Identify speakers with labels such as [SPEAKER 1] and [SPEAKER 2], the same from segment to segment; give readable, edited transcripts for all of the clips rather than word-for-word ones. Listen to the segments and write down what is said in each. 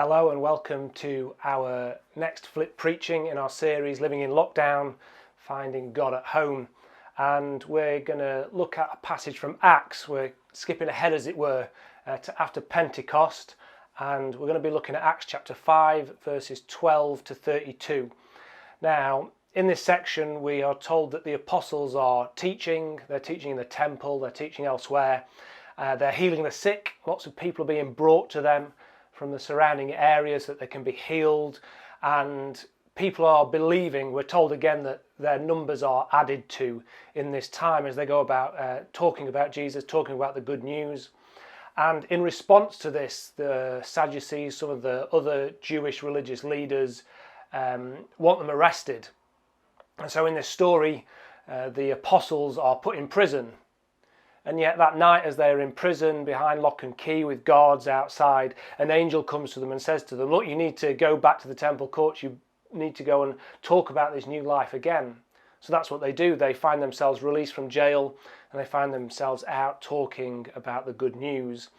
[SPEAKER 1] Hello and welcome to our next flip preaching in our series Living in Lockdown, Finding God at Home. And we're going to look at a passage from Acts. We're skipping ahead, as it were, to after Pentecost. And we're going to be looking at Acts chapter 5, verses 12 to 32. Now, in this section, we are told that the apostles are teaching. They're teaching in the temple, they're teaching elsewhere. They're healing the sick. Lots of people are being brought to them from the surrounding areas that they can be healed, and people are believing. We're told again that their numbers are added to in this time as they go about talking about Jesus, talking about the good news. And in response to this, the Sadducees, some of the other Jewish religious leaders, want them arrested. And so in this story, the apostles are put in prison. And yet that night, as they're in prison behind lock and key with guards outside, an angel comes to them and says to them, look, you need to go back to the temple courts. You need to go and talk about this new life again. So that's what they do. They find themselves released from jail and they find themselves out talking about the good news.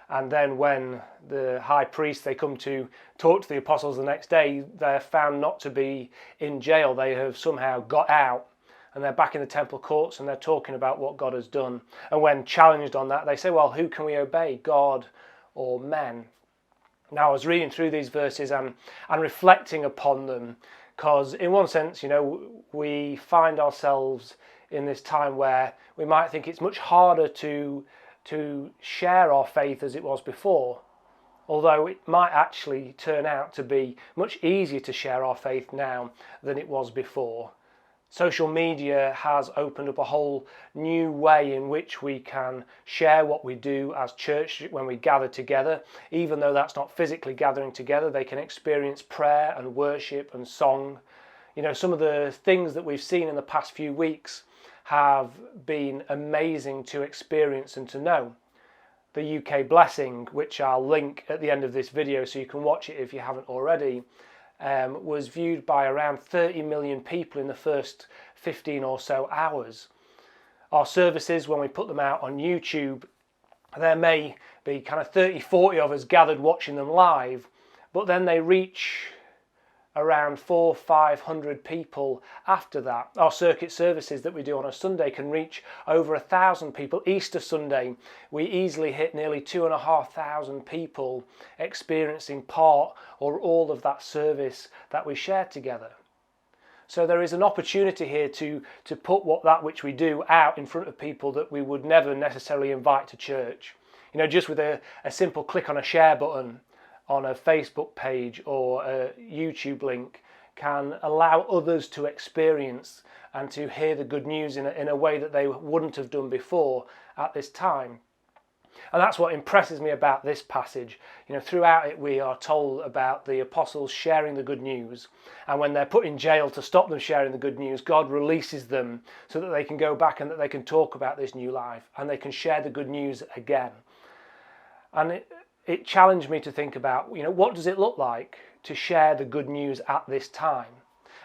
[SPEAKER 1] And then when the high priest, they come to talk to the apostles the next day, they're found not to be in jail. They have somehow got out. And they're back in the temple courts and they're talking about what God has done. And when challenged on that, they say, well, who can we obey, God or men? Now, I was reading through these verses and reflecting upon them, because in one sense, we find ourselves in this time where we might think it's much harder to share our faith as it was before. Although it might actually turn out to be much easier to share our faith now than it was before. Social media has opened up a whole new way in which we can share what we do as church when we gather together. Even though that's not physically gathering together, they can experience prayer and worship and song. Some of the things that we've seen in the past few weeks have been amazing to experience and to know. The UK Blessing, which I'll link at the end of this video so you can watch it if you haven't already, was viewed by around 30 million people in the first 15 or so hours. Our services, when we put them out on YouTube, there may be kind of 30, 40 of us gathered watching them live, but then they reach around 400-500 people after that. Our circuit services that we do on a Sunday can reach over 1,000 people. Easter Sunday, we easily hit nearly 2,500 people experiencing part or all of that service that we share together. So there is an opportunity here to put that which we do out in front of people that we would never necessarily invite to church. Just with a simple click on a share button on a Facebook page or a YouTube link can allow others to experience and to hear the good news in a way that they wouldn't have done before at this time. And that's what impresses me about this passage. Throughout it we are told about the apostles sharing the good news, and when they're put in jail to stop them sharing the good news, God releases them so that they can go back and that they can talk about this new life and they can share the good news again. And it challenged me to think about, what does it look like to share the good news at this time?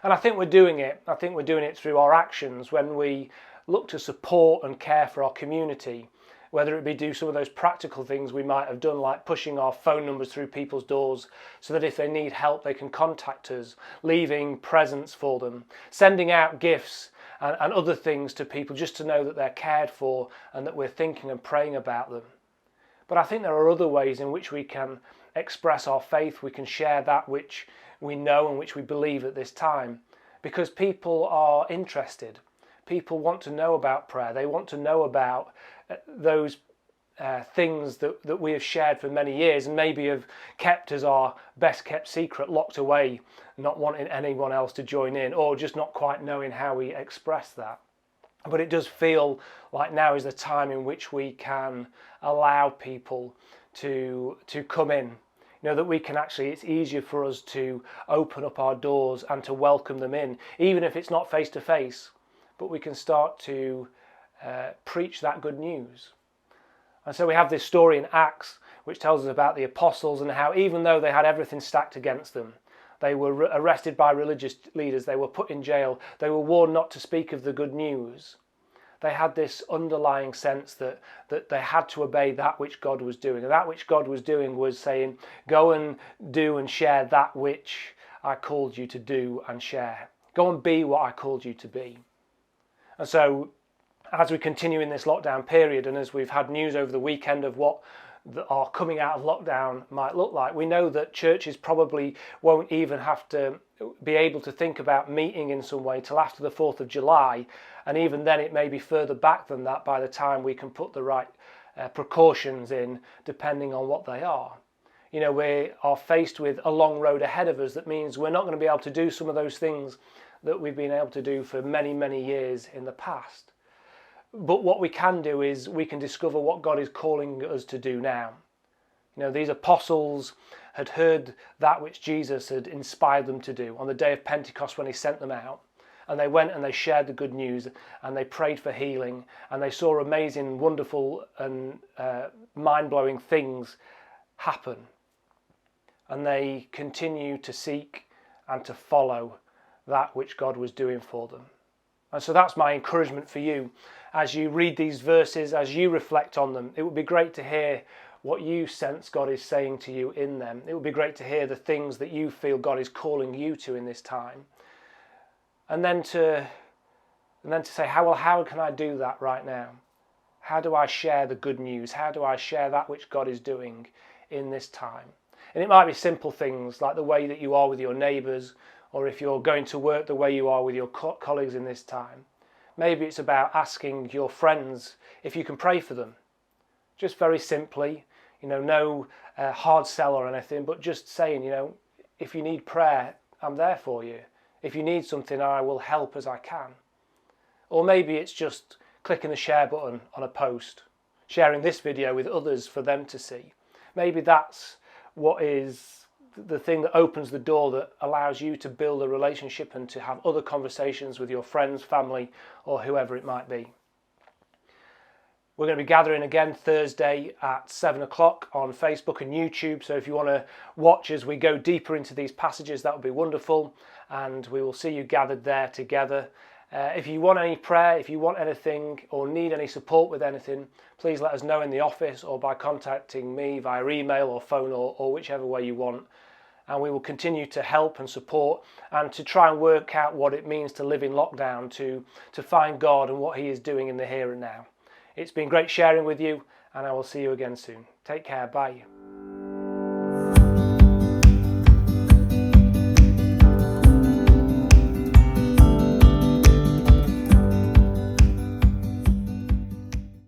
[SPEAKER 1] And I think we're doing it. I think we're doing it through our actions when we look to support and care for our community, whether it be do some of those practical things we might have done, like pushing our phone numbers through people's doors so that if they need help, they can contact us, leaving presents for them, sending out gifts and other things to people just to know that they're cared for and that we're thinking and praying about them. But I think there are other ways in which we can express our faith. We can share that which we know and which we believe at this time, because people are interested. People want to know about prayer. They want to know about those things that we have shared for many years and maybe have kept as our best kept secret, locked away, not wanting anyone else to join in, or just not quite knowing how we express that. But it does feel like now is the time in which we can allow people to come in. That we can actually, it's easier for us to open up our doors and to welcome them in, even if it's not face to face, but we can start to preach that good news. And so we have this story in Acts which tells us about the apostles and how even though they had everything stacked against them, they were arrested by religious leaders, they were put in jail, they were warned not to speak of the good news, They had this underlying sense that they had to obey that which God was doing. And that which God was doing was saying, go and do and share that which I called you to do and share. Go and be what I called you to be. And so as we continue in this lockdown period, and as we've had news over the weekend of what our coming out of lockdown might look like, we know that churches probably won't even have to be able to think about meeting in some way till after the 4th of July. And even then it may be further back than that by the time we can put the right precautions in, depending on what they are. You know, we are faced with a long road ahead of us. That means we're not going to be able to do some of those things that we've been able to do for many, many years in the past. But what we can do is we can discover what God is calling us to do now. You know, these apostles had heard that which Jesus had inspired them to do on the day of Pentecost when he sent them out. And they went and they shared the good news and they prayed for healing and they saw amazing, wonderful and mind-blowing things happen. And they continue to seek and to follow that which God was doing for them. And so that's my encouragement for you as you read these verses, as you reflect on them. It would be great to hear what you sense God is saying to you in them. It would be great to hear the things that you feel God is calling you to in this time. And then to say, how can I do that right now? How do I share the good news? How do I share that which God is doing in this time? And it might be simple things like the way that you are with your neighbours, or if you're going to work, the way you are with your colleagues in this time. Maybe it's about asking your friends if you can pray for them. Just very simply, you know, no hard sell or anything, but just saying, you know, if you need prayer, I'm there for you. If you need something, I will help as I can. Or maybe it's just clicking the share button on a post, sharing this video with others for them to see. Maybe that's what is the thing that opens the door that allows you to build a relationship and to have other conversations with your friends, family, or whoever it might be. We're going to be gathering again Thursday at 7 o'clock on Facebook and YouTube. So if you want to watch as we go deeper into these passages, that would be wonderful. And we will see you gathered there together. If you want any prayer, if you want anything or need any support with anything, please let us know in the office or by contacting me via email or phone or whichever way you want. And we will continue to help and support and to try and work out what it means to live in lockdown, to find God and what he is doing in the here and now. It's been great sharing with you, and I will see you again soon. Take care. Bye.